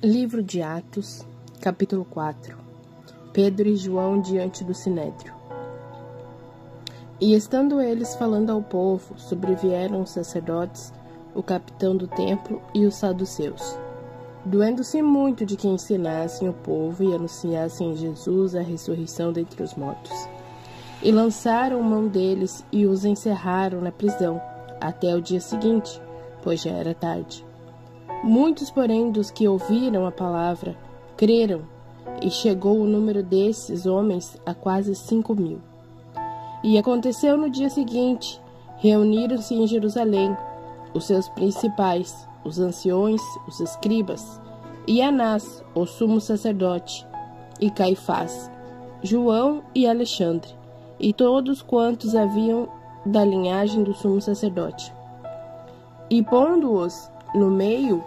Livro de Atos, capítulo 4. Pedro e João diante do Sinédrio. E estando eles falando ao povo, sobrevieram os sacerdotes, o capitão do templo e os saduceus, doendo-se muito de que ensinassem o povo e anunciassem em Jesus a ressurreição dentre os mortos. E lançaram mão deles e os encerraram na prisão, até o dia seguinte, pois já era tarde. Muitos, porém, dos que ouviram a palavra, creram, e chegou o número desses homens a quase 5.000. E aconteceu no dia seguinte, reuniram-se em Jerusalém os seus principais, os anciões, os escribas, e Anás, o sumo sacerdote, e Caifás, João e Alexandre, e todos quantos haviam da linhagem do sumo sacerdote. E pondo-os no meio,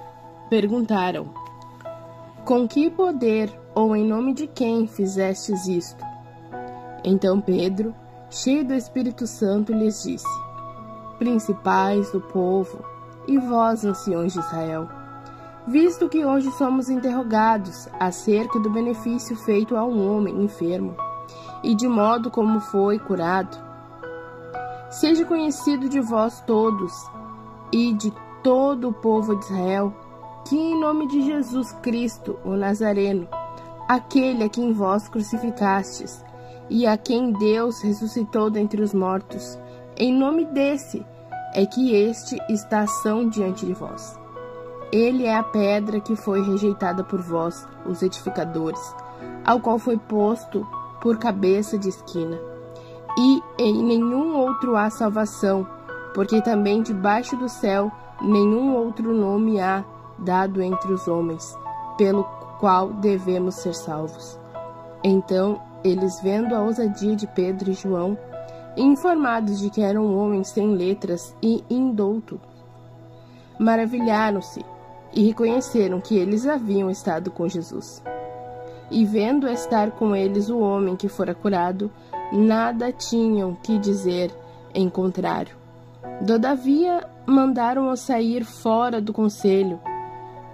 perguntaram: com que poder ou em nome de quem fizestes isto? Então Pedro, cheio do Espírito Santo, lhes disse: principais do povo, e vós, anciões de Israel, visto que hoje somos interrogados acerca do benefício feito a um homem enfermo, e de modo como foi curado, seja conhecido de vós todos e de todo o povo de Israel, que em nome de Jesus Cristo, o Nazareno, aquele a quem vós crucificastes, e a quem Deus ressuscitou dentre os mortos, em nome desse é que este está ação diante de vós. Ele é a pedra que foi rejeitada por vós, os edificadores, ao qual foi posto por cabeça de esquina. E em nenhum outro há salvação, porque também debaixo do céu nenhum outro nome há dado entre os homens, pelo qual devemos ser salvos. Então, eles, vendo a ousadia de Pedro e João, informados de que eram homens sem letras e indoutos, maravilharam-se e reconheceram que eles haviam estado com Jesus. E vendo estar com eles o homem que fora curado, nada tinham que dizer em contrário. Todavia, mandaram-o sair fora do conselho,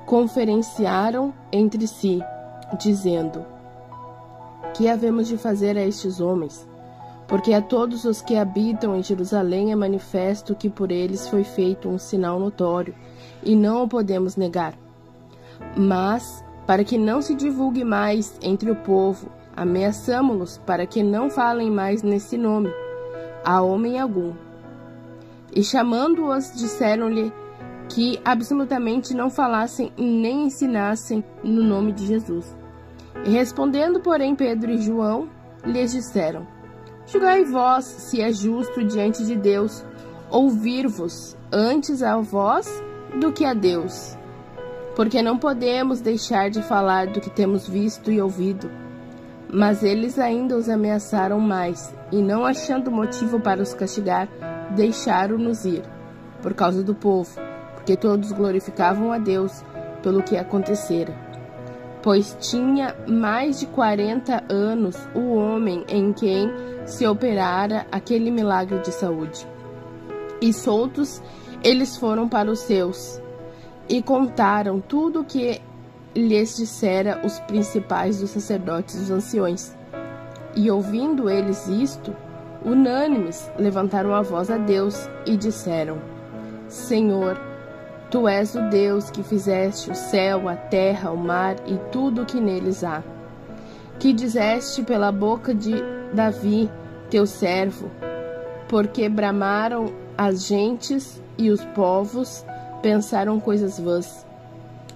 conferenciaram entre si, dizendo: que havemos de fazer a estes homens? Porque a todos os que habitam em Jerusalém é manifesto que por eles foi feito um sinal notório, e não o podemos negar. Mas, para que não se divulgue mais entre o povo, ameaçamo-los para que não falem mais nesse nome a homem algum. E chamando-os, disseram-lhe que absolutamente não falassem nem ensinassem no nome de Jesus. E respondendo, porém, Pedro e João lhes disseram: julgai vós se é justo diante de Deus ouvir-vos antes a vós do que a Deus. Porque não podemos deixar de falar do que temos visto e ouvido. Mas eles ainda os ameaçaram mais, e não achando motivo para os castigar, deixaram-nos ir, por causa do povo, porque todos glorificavam a Deus pelo que acontecera. Pois tinha mais de 40 anos o homem em quem se operara aquele milagre de saúde. E soltos, eles foram para os seus, e contaram tudo o que lhes dissera os principais dos sacerdotes e os anciões. E ouvindo eles isto, unânimes levantaram a voz a Deus e disseram: Senhor, Tu és o Deus que fizeste o céu, a terra, o mar e tudo o que neles há, que dizeste pela boca de Davi, teu servo, porque bramaram as gentes e os povos pensaram coisas vãs.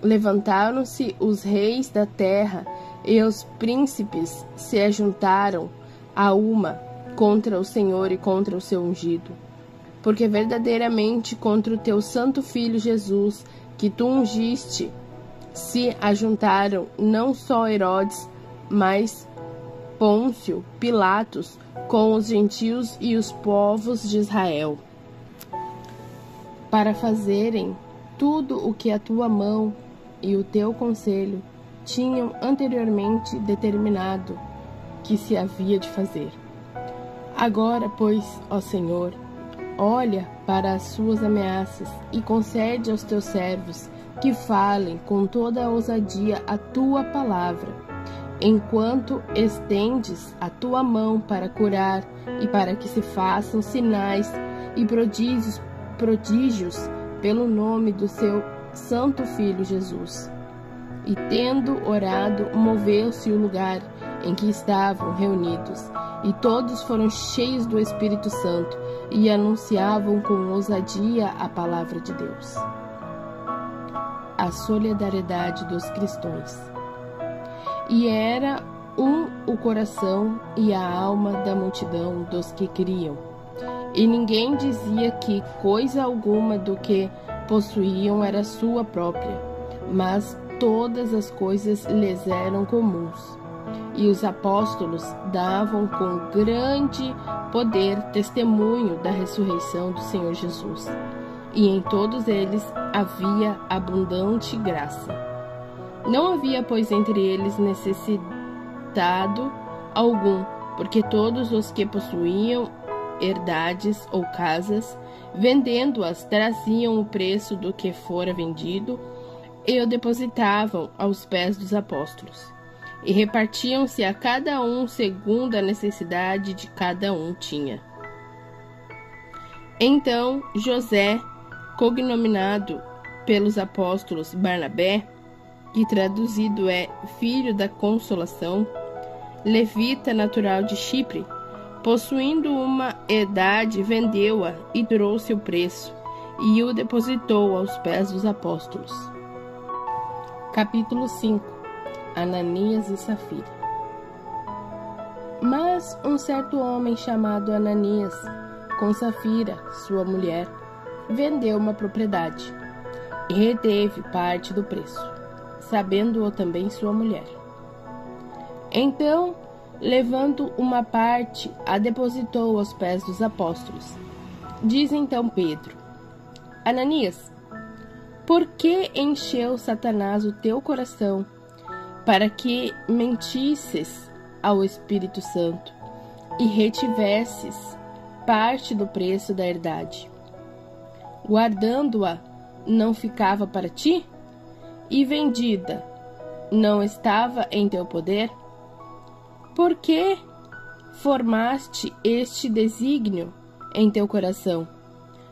Levantaram-se os reis da terra e os príncipes se ajuntaram a uma contra o Senhor e contra o seu ungido. Porque verdadeiramente contra o teu santo Filho Jesus, que tu ungiste, se ajuntaram não só Herodes, mas Pôncio Pilatos, com os gentios e os povos de Israel, para fazerem tudo o que a tua mão e o teu conselho tinham anteriormente determinado que se havia de fazer. Agora, pois, ó Senhor, olha para as suas ameaças e concede aos teus servos que falem com toda a ousadia a tua palavra, enquanto estendes a tua mão para curar e para que se façam sinais e prodígios pelo nome do seu santo Filho Jesus. E tendo orado, moveu-se o lugar em que estavam reunidos, e todos foram cheios do Espírito Santo e anunciavam com ousadia a palavra de Deus. A solidariedade dos cristãos. E era o coração e a alma da multidão dos que criam. E ninguém dizia que coisa alguma do que possuíam era sua própria, mas todas as coisas lhes eram comuns. E os apóstolos davam com grande poder testemunho da ressurreição do Senhor Jesus. E em todos eles havia abundante graça. Não havia, pois, entre eles necessitado algum, porque todos os que possuíam herdades ou casas, vendendo-as, traziam o preço do que fora vendido e o depositavam aos pés dos apóstolos. E repartiam-se a cada um segundo a necessidade de cada um tinha. Então José, cognominado pelos apóstolos Barnabé, que traduzido é Filho da Consolação, levita natural de Chipre, possuindo uma herdade, vendeu-a e trouxe o preço, e o depositou aos pés dos apóstolos. Capítulo 5. Ananias e Safira. Mas um certo homem chamado Ananias, com Safira, sua mulher, vendeu uma propriedade e reteve parte do preço, sabendo-o também sua mulher. Então, levando uma parte, a depositou aos pés dos apóstolos. Diz então Pedro: Ananias, por que encheu Satanás o teu coração para que mentisses ao Espírito Santo e retivesses parte do preço da herdade? Guardando-a, não ficava para ti? E vendida, não estava em teu poder? Por que formaste este desígnio em teu coração?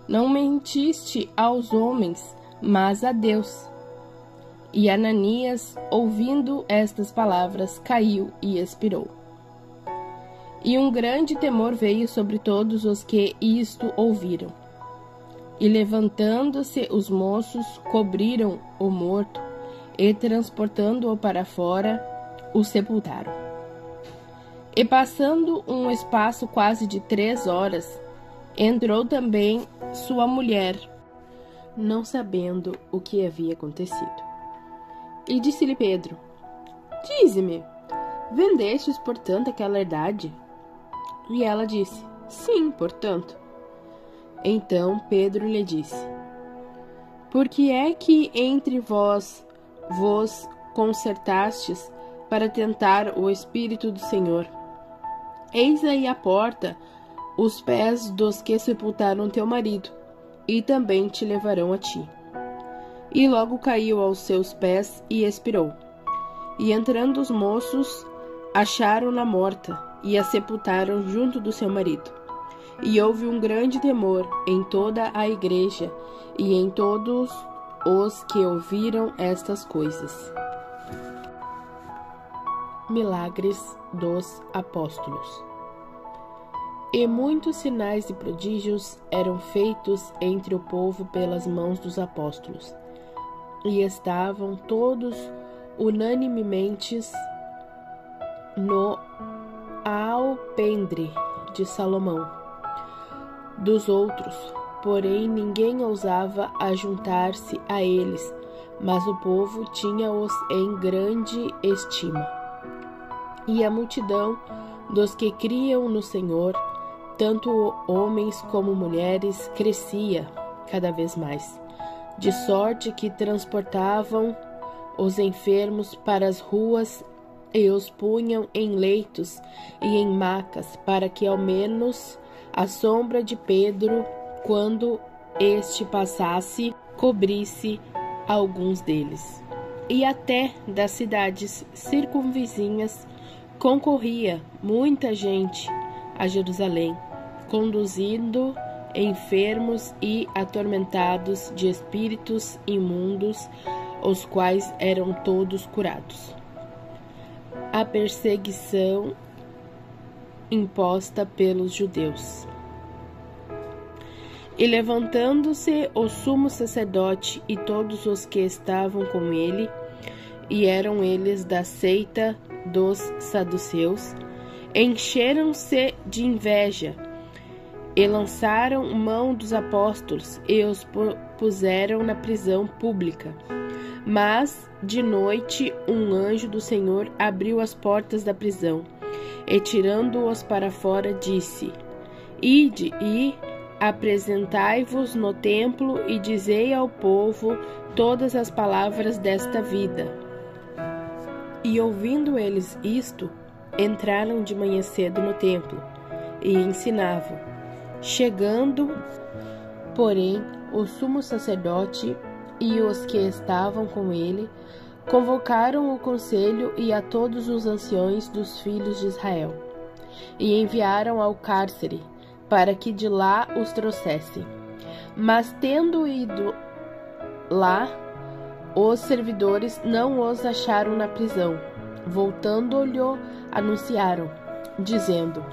Não mentiste aos homens, mas a Deus. E Ananias, ouvindo estas palavras, caiu e expirou. E um grande temor veio sobre todos os que isto ouviram. E levantando-se os moços, cobriram o morto, e transportando-o para fora, o sepultaram. E passando um espaço quase de 3 horas, entrou também sua mulher, não sabendo o que havia acontecido. E disse-lhe Pedro: Dize-me, vendestes, portanto, aquela herdade? E ela disse: Sim, portanto. Então Pedro lhe disse: Por que é que entre vós vos concertastes para tentar o Espírito do Senhor? Eis aí à porta os pés dos que sepultaram teu marido, e também te levarão a ti. E logo caiu aos seus pés e expirou. E entrando os moços, acharam-na morta, e a sepultaram junto do seu marido. E houve um grande temor em toda a igreja e em todos os que ouviram estas coisas. Milagres dos apóstolos. E muitos sinais e prodígios eram feitos entre o povo pelas mãos dos apóstolos. E estavam todos unanimemente no alpendre de Salomão. Dos outros, porém, ninguém ousava ajuntar-se a eles, mas o povo tinha-os em grande estima. E a multidão dos que criam no Senhor, tanto homens como mulheres, crescia cada vez mais, de sorte que transportavam os enfermos para as ruas e os punham em leitos e em macas, para que ao menos a sombra de Pedro, quando este passasse, cobrisse alguns deles. E até das cidades circunvizinhas concorria muita gente a Jerusalém, conduzindo enfermos e atormentados de espíritos imundos, os quais eram todos curados. A perseguição imposta pelos judeus. E levantando-se o sumo sacerdote e todos os que estavam com ele, e eram eles da seita dos saduceus, encheram-se de inveja, e lançaram mão dos apóstolos, e os puseram na prisão pública. Mas, de noite, um anjo do Senhor abriu as portas da prisão, e tirando-os para fora, disse: Ide e apresentai-vos no templo e dizei ao povo todas as palavras desta vida. E ouvindo eles isto, entraram de manhã cedo no templo e ensinavam. Chegando, porém, o sumo sacerdote e os que estavam com ele convocaram o conselho e a todos os anciões dos filhos de Israel, e enviaram ao cárcere, para que de lá os trouxessem. Mas tendo ido lá, os servidores não os acharam na prisão. Voltando-lhe, anunciaram, dizendo: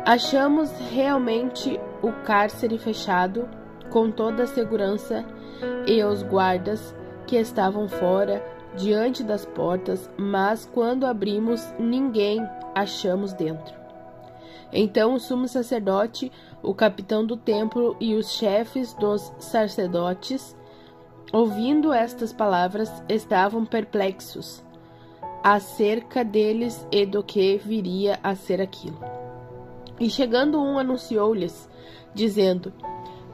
Achamos realmente o cárcere fechado, com toda a segurança, e os guardas que estavam fora, diante das portas, mas quando abrimos, ninguém achamos dentro. Então o sumo sacerdote, o capitão do templo e os chefes dos sacerdotes, ouvindo estas palavras, estavam perplexos acerca deles e do que viria a ser aquilo. E chegando um, anunciou-lhes, dizendo: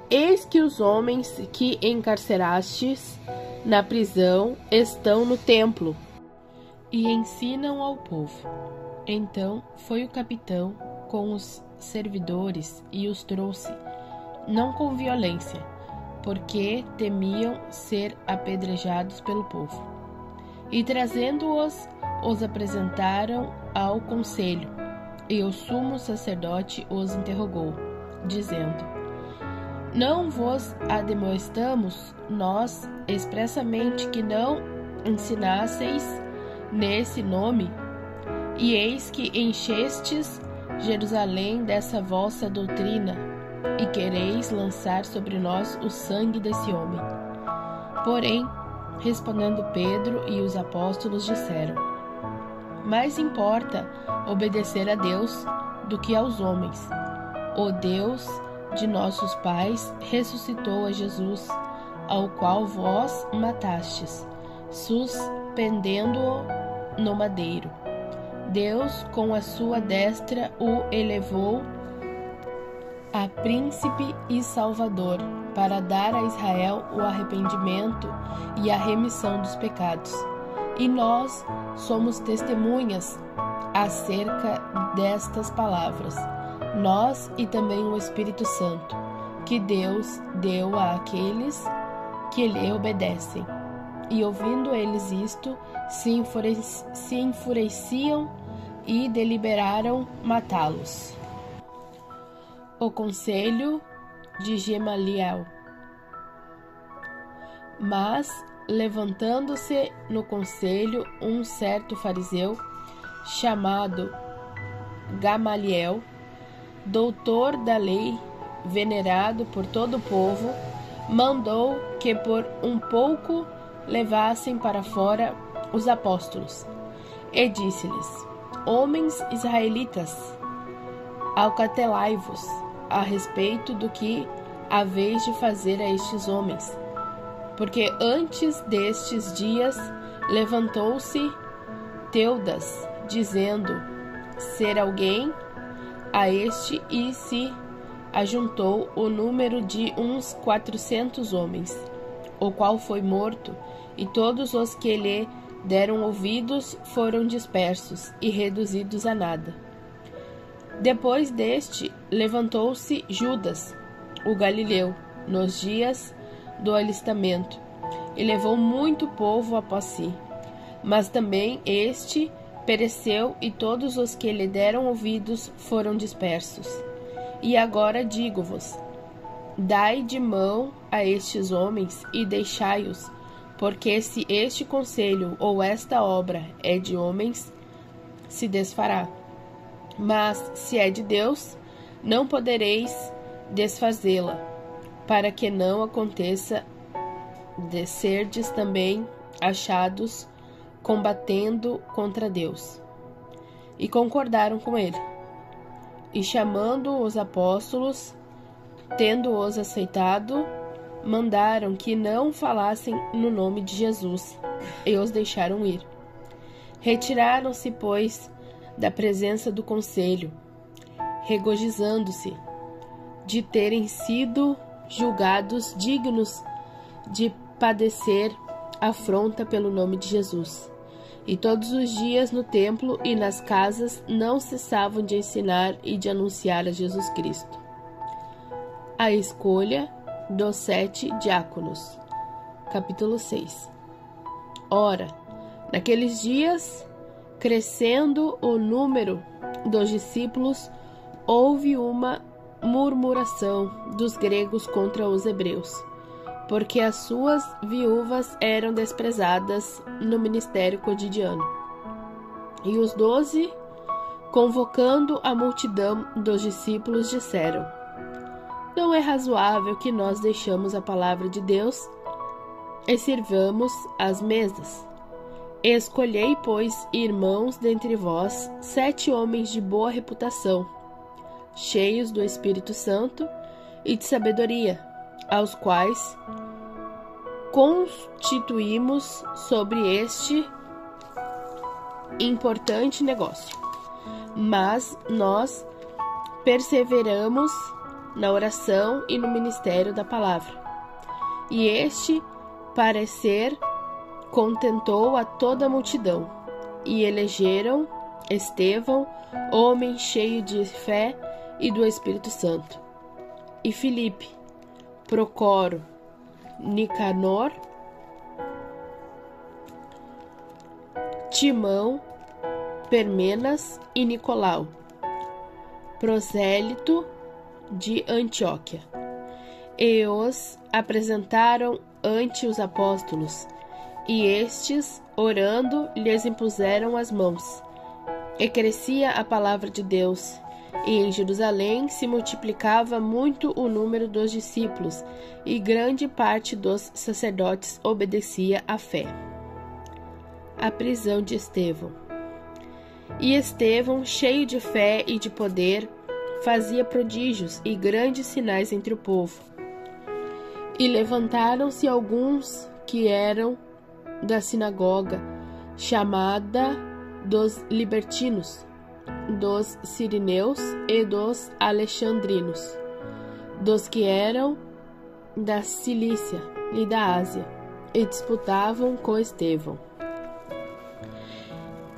Eis que os homens que encarcerastes na prisão estão no templo e ensinam ao povo. Então foi o capitão com os servidores e os trouxe, não com violência, porque temiam ser apedrejados pelo povo. E trazendo-os, os apresentaram ao conselho, e o sumo sacerdote os interrogou, dizendo: Não vos admoestamos nós expressamente que não ensinasseis nesse nome? E eis que enchestes Jerusalém dessa vossa doutrina, e quereis lançar sobre nós o sangue desse homem. Porém, respondendo Pedro e os apóstolos disseram: Mais importa obedecer a Deus do que aos homens. O Deus de nossos pais ressuscitou a Jesus, ao qual vós matastes, suspendendo-o no madeiro. Deus, com a sua destra, o elevou a príncipe e salvador, para dar a Israel o arrependimento e a remissão dos pecados. E nós somos testemunhas acerca destas palavras, nós e também o Espírito Santo, que Deus deu àqueles que lhe obedecem. E ouvindo eles isto, se enfureciam e deliberaram matá-los. O conselho de Gamaliel. Mas, levantando-se no conselho um certo fariseu, chamado Gamaliel, doutor da lei, venerado por todo o povo, mandou que por um pouco levassem para fora os apóstolos, e disse-lhes: Homens israelitas, acautelai-vos a respeito do que haveis de fazer a estes homens, porque antes destes dias levantou-se Teudas, dizendo ser alguém a este, e se ajuntou o número de uns 400 homens, o qual foi morto, e todos os que lhe deram ouvidos foram dispersos e reduzidos a nada. Depois deste, levantou-se Judas, o Galileu, nos dias do alistamento, e levou muito povo após si. Mas também este pereceu, e todos os que lhe deram ouvidos foram dispersos. E agora digo-vos: dai de mão a estes homens e deixai-os, porque se este conselho ou esta obra é de homens, se desfará. Mas se é de Deus, não podereis desfazê-la, para que não aconteça de serdes também achados combatendo contra Deus. E concordaram com ele. E chamando os apóstolos, tendo-os aceitado, mandaram que não falassem no nome de Jesus, e os deixaram ir. Retiraram-se, pois, da presença do conselho, regozijando-se de terem sido julgados dignos de padecer afronta pelo nome de Jesus. E todos os dias no templo e nas casas não cessavam de ensinar e de anunciar a Jesus Cristo. A escolha dos 7 diáconos. Capítulo 6. Ora, naqueles dias, crescendo o número dos discípulos, houve uma murmuração dos gregos contra os hebreus, porque as suas viúvas eram desprezadas no ministério cotidiano. E os 12, convocando a multidão dos discípulos, disseram: não é razoável que nós deixemos a palavra de Deus e sirvamos às mesas. Escolhei, pois, irmãos dentre vós, 7 homens de boa reputação, cheios do Espírito Santo e de sabedoria, aos quais constituímos sobre este importante negócio. Mas nós perseveramos na oração e no ministério da palavra. E este parecer contentou a toda a multidão, e elegeram Estevão, homem cheio de fé e do Espírito Santo, e Filipe, Procoro, Nicanor, Timão, Permenas e Nicolau, prosélito de Antioquia. E os apresentaram ante os apóstolos, e estes, orando, lhes impuseram as mãos. E crescia a palavra de Deus, e em Jerusalém se multiplicava muito o número dos discípulos, e grande parte dos sacerdotes obedecia à fé. A prisão de Estevão. E Estevão, cheio de fé e de poder, fazia prodígios e grandes sinais entre o povo. E levantaram-se alguns que eram da sinagoga, chamada dos libertinos, dos sirineus e dos alexandrinos, dos que eram da Cilícia e da Ásia, e disputavam com Estevão.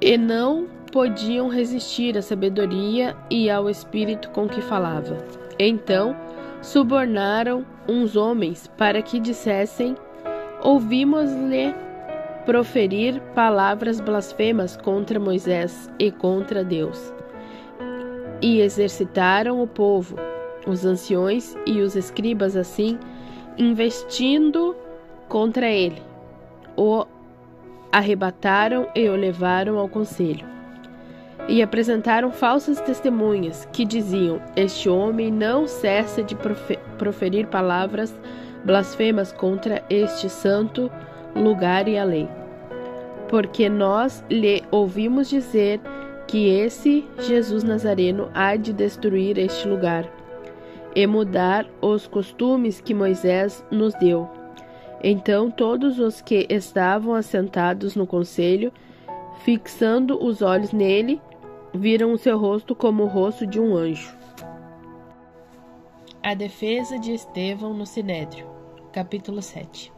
E não podiam resistir à sabedoria e ao espírito com que falava. Então subornaram uns homens para que dissessem: ouvimos-lhe proferir palavras blasfemas contra Moisés e contra Deus. E exercitaram o povo, os anciões e os escribas, assim, investindo contra ele. O arrebataram e o levaram ao conselho. E apresentaram falsas testemunhas, que diziam: este homem não cessa de proferir palavras blasfemas contra este santo lugar e a lei. Porque nós lhe ouvimos dizer que esse Jesus Nazareno há de destruir este lugar e mudar os costumes que Moisés nos deu. Então todos os que estavam assentados no conselho, fixando os olhos nele, viram o seu rosto como o rosto de um anjo. A defesa de Estevão no Sinédrio. Capítulo 7.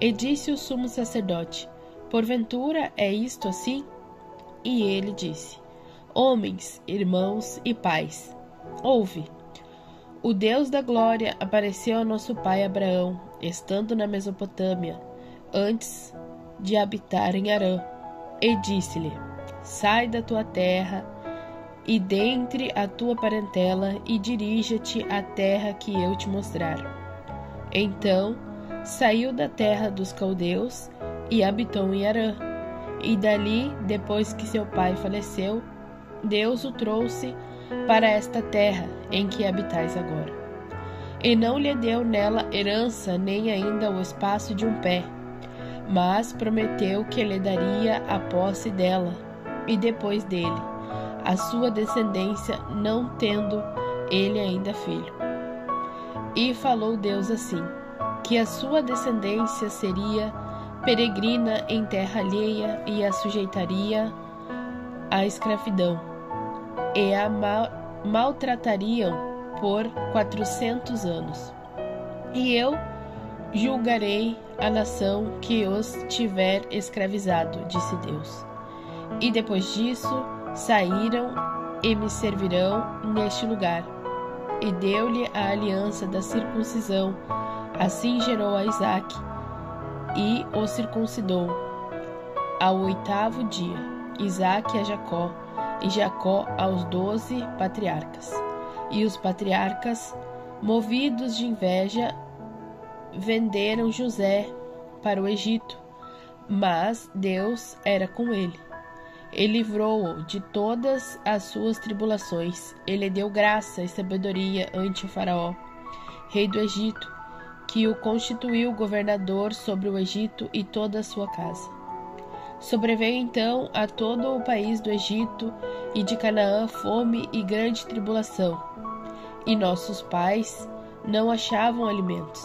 E disse o sumo sacerdote: porventura é isto assim? E ele disse: homens, irmãos e pais, ouve. O Deus da glória apareceu a nosso pai Abraão, estando na Mesopotâmia, antes de habitar em Harã, e disse-lhe: Sai da tua terra e dentre a tua parentela e dirija-te à terra que eu te mostrar. Então saiu da terra dos caldeus e habitou em Harã. E dali, depois que seu pai faleceu, Deus o trouxe para esta terra em que habitais agora. E não lhe deu nela herança, nem ainda o espaço de um pé, mas prometeu que lhe daria a posse dela, e depois dele, a sua descendência, não tendo ele ainda filho. E falou Deus assim, que a sua descendência seria peregrina em terra alheia e a sujeitaria à escravidão, e a maltratariam por 400 anos. E eu julgarei a nação que os tiver escravizado, disse Deus. E depois disso saíram e me servirão neste lugar. E deu-lhe a aliança da circuncisão. Assim gerou a Isaque e o circuncidou ao 8º dia, Isaque a Jacó, e Jacó aos 12 patriarcas. E os patriarcas, movidos de inveja, venderam José para o Egito, mas Deus era com ele. Ele livrou-o de todas as suas tribulações. Ele deu graça e sabedoria ante o Faraó, rei do Egito, que o constituiu governador sobre o Egito e toda a sua casa. Sobreveio então a todo o país do Egito e de Canaã fome e grande tribulação, e nossos pais não achavam alimentos.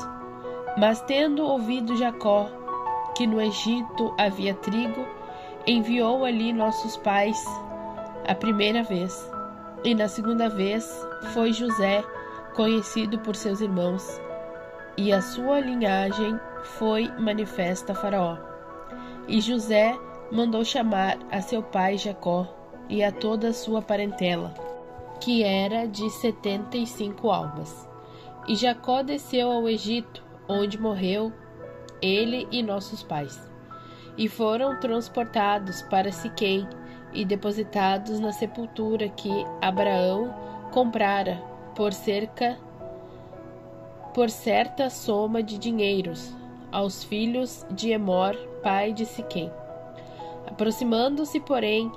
Mas tendo ouvido Jacó que no Egito havia trigo, enviou ali nossos pais a primeira vez, e na segunda vez foi José conhecido por seus irmãos, e a sua linhagem foi manifesta a Faraó. E José mandou chamar a seu pai Jacó e a toda a sua parentela, que era de 75 almas. E Jacó desceu ao Egito, onde morreu ele e nossos pais. E foram transportados para Siquém e depositados na sepultura que Abraão comprara por certa soma de dinheiros aos filhos de Emor, pai de Siquém. Aproximando-se, porém,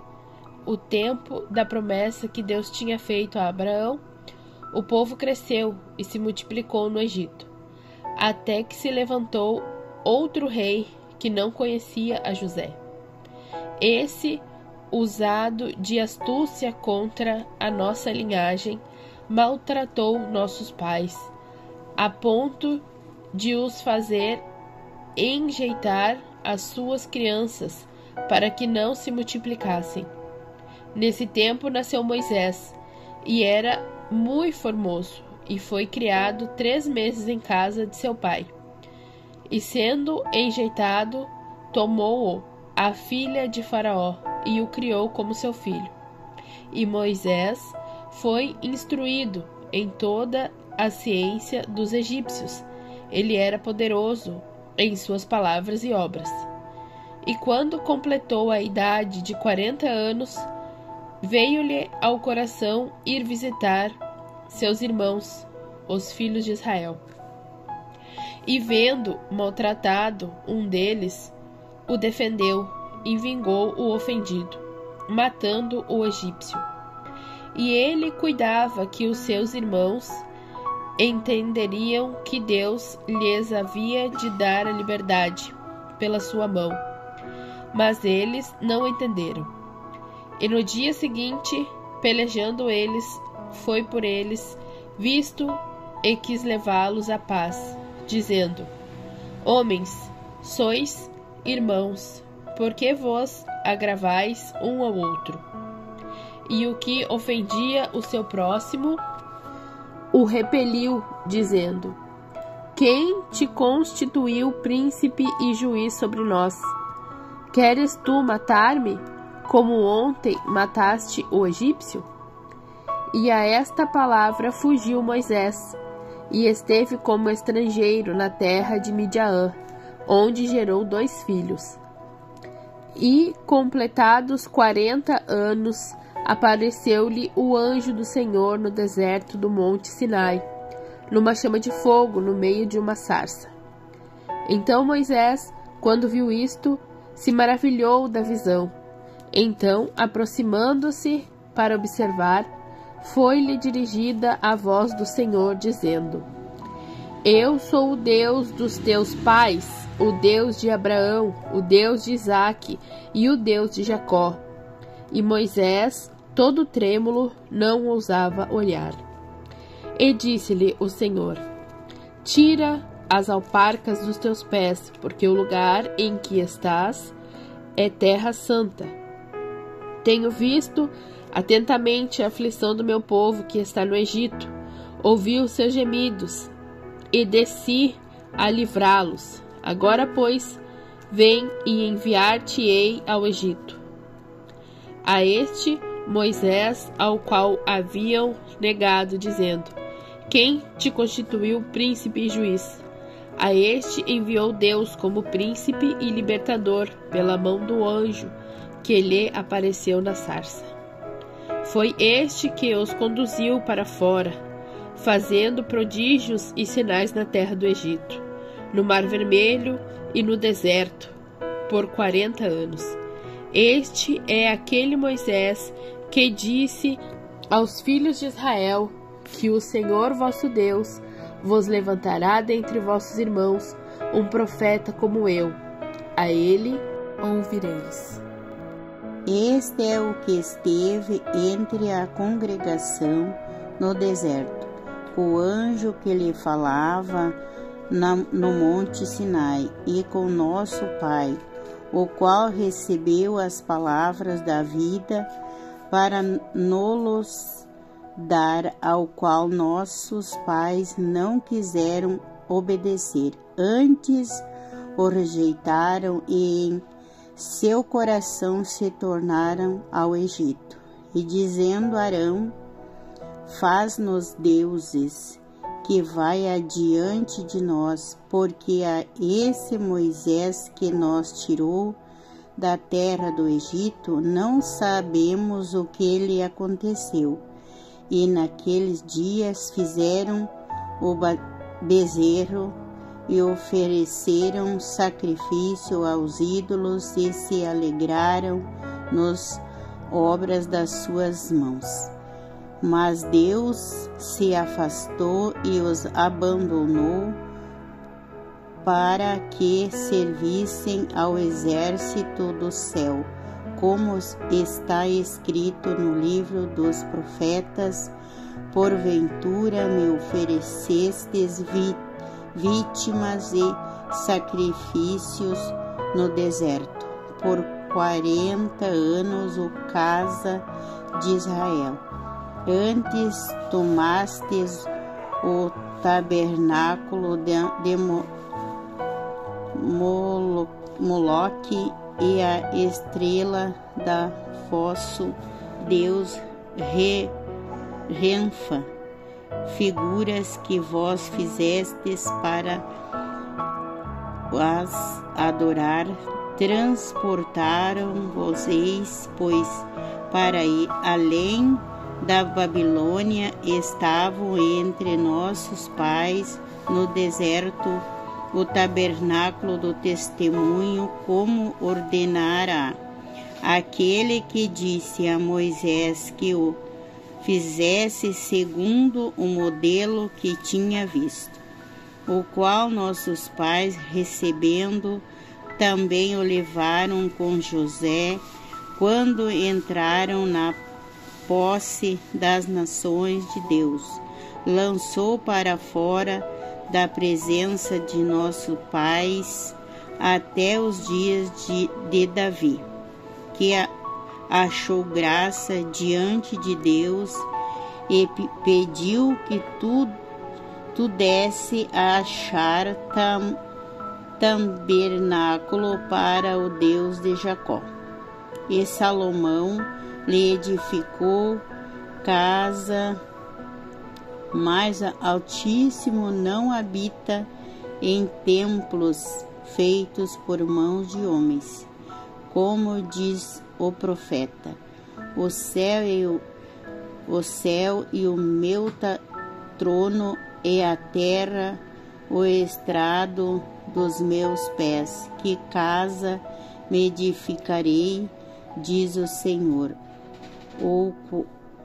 o tempo da promessa que Deus tinha feito a Abraão, o povo cresceu e se multiplicou no Egito, até que se levantou outro rei que não conhecia a José. Esse, usado de astúcia contra a nossa linhagem, maltratou nossos pais, a ponto de os fazer enjeitar as suas crianças para que não se multiplicassem. Nesse tempo nasceu Moisés, e era muito formoso, e foi criado 3 meses em casa de seu pai. E sendo enjeitado, tomou-o a filha de Faraó, e o criou como seu filho. E Moisés foi instruído em toda a ciência dos egípcios. Ele era poderoso em suas palavras e obras. E quando completou a idade de 40 anos, veio-lhe ao coração ir visitar seus irmãos, os filhos de Israel. E vendo maltratado um deles, o defendeu e vingou o ofendido, matando o egípcio. E ele cuidava que os seus irmãos entenderiam que Deus lhes havia de dar a liberdade pela sua mão. Mas eles não entenderam. E no dia seguinte, pelejando eles, foi por eles visto e quis levá-los à paz, dizendo: Homens, sois irmãos, por que vos agravais um ao outro? E o que ofendia o seu próximo, o repeliu, dizendo: Quem te constituiu príncipe e juiz sobre nós? Queres tu matar-me, como ontem mataste o egípcio? E a esta palavra fugiu Moisés, e esteve como estrangeiro na terra de Midian, onde gerou 2 filhos. E, completados 40 anos, apareceu-lhe o anjo do Senhor no deserto do monte Sinai, numa chama de fogo no meio de uma sarça. Então Moisés, quando viu isto, se maravilhou da visão. Então, aproximando-se para observar, foi-lhe dirigida a voz do Senhor, dizendo: Eu sou o Deus dos teus pais, o Deus de Abraão, o Deus de Isaque e o Deus de Jacó. E Moisés, todo trêmulo, não ousava olhar. E disse-lhe o Senhor: Tira as alparcas dos teus pés, porque o lugar em que estás é terra santa. Tenho visto atentamente a aflição do meu povo que está no Egito, ouvi os seus gemidos e desci a livrá-los. Agora, pois, vem e enviar-te-ei ao Egito. A este Moisés, ao qual haviam negado, dizendo: Quem te constituiu príncipe e juiz? A este enviou Deus como príncipe e libertador pela mão do anjo que lhe apareceu na sarça. Foi este que os conduziu para fora, fazendo prodígios e sinais na terra do Egito, no Mar Vermelho e no deserto, por 40 anos. Este é aquele Moisés que disse aos filhos de Israel que o Senhor vosso Deus vos levantará dentre vossos irmãos um profeta como eu. A ele ouvireis. Este é o que esteve entre a congregação no deserto, o anjo que lhe falava no monte Sinai, e com nosso pai, o qual recebeu as palavras da vida para nos dar, ao qual nossos pais não quiseram obedecer, antes o rejeitaram e em seu coração se tornaram ao Egito. E dizendo Arão: Faz-nos deuses que vai adiante de nós, porque a esse Moisés que nos tirou da terra do Egito, não sabemos o que lhe aconteceu. E naqueles dias fizeram o bezerro e ofereceram sacrifício aos ídolos e se alegraram nas obras das suas mãos. Mas Deus se afastou e os abandonou para que servissem ao exército do céu, como está escrito no livro dos profetas: Porventura me oferecestes vítimas e sacrifícios no deserto, por 40 anos, ó casa de Israel. Antes tomastes o tabernáculo de Moloque e a estrela da vosso Deus Renfa, figuras que vós fizestes para as adorar. Transportaram-vos-eis, pois, para ir além da Babilônia, estavam entre nossos pais no deserto o tabernáculo do testemunho, como ordenara aquele que disse a Moisés que o fizesse segundo o modelo que tinha visto, o qual nossos pais, recebendo, também o levaram com José, quando entraram na posse das nações de Deus. Lançou para fora da presença de nossos pais até os dias de Davi, que achou graça diante de Deus e pediu que tu desse a achar tabernáculo para o Deus de Jacó. E Salomão lhe edificou casa, mas Altíssimo não habita em templos feitos por mãos de homens, como diz o profeta. O céu e o meu trono e a terra o estrado dos meus pés. Que casa me edificarei, diz o Senhor. Ou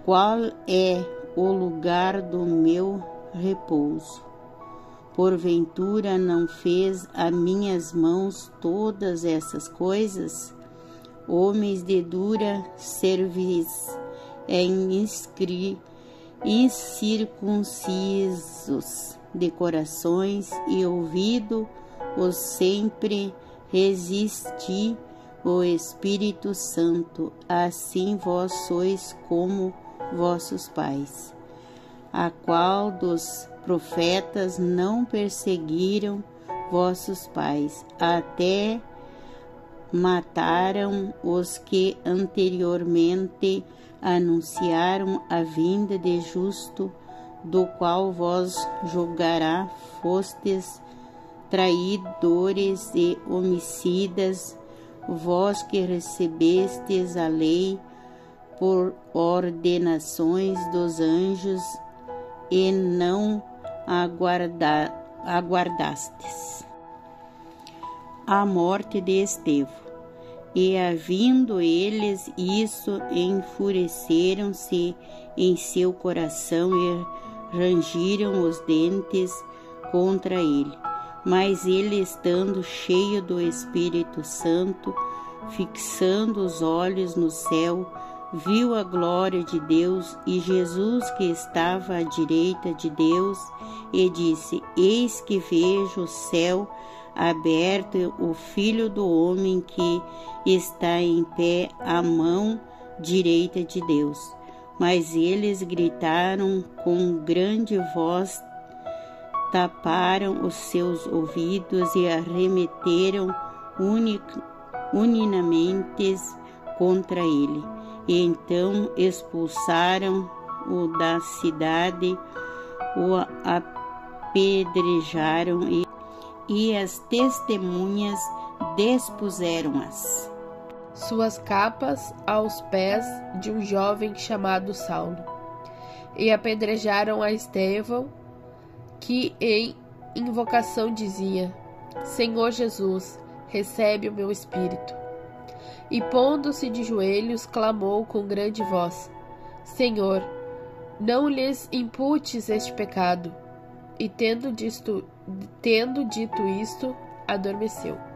qual é o lugar do meu repouso? Porventura não fez as minhas mãos todas essas coisas? Homens de dura cerviz, incircuncisos de corações e ouvido, os sempre resisti o Espírito Santo. Assim vós sois como vossos pais. A qual dos profetas não perseguiram vossos pais, até mataram os que anteriormente anunciaram a vinda de justo, do qual vós julgará, fostes traidores e homicidas, vós que recebestes a lei por ordenações dos anjos e não aguardastes a morte de Estevão. E havindo eles isso, enfureceram-se em seu coração e rangiram os dentes contra ele. Mas ele, estando cheio do Espírito Santo, fixando os olhos no céu, viu a glória de Deus e Jesus que estava à direita de Deus, e disse: Eis que vejo o céu aberto, o Filho do Homem que está em pé à mão direita de Deus. Mas eles gritaram com grande voz, taparam os seus ouvidos e arremeteram uninamente contra ele. E então expulsaram-o da cidade, o apedrejaram e as testemunhas despuseram-as suas capas aos pés de um jovem chamado Saulo, e apedrejaram a Estevão, que em invocação dizia: Senhor Jesus, recebe o meu espírito. E pondo-se de joelhos, clamou com grande voz: Senhor, não lhes imputes este pecado. E tendo dito isto, adormeceu.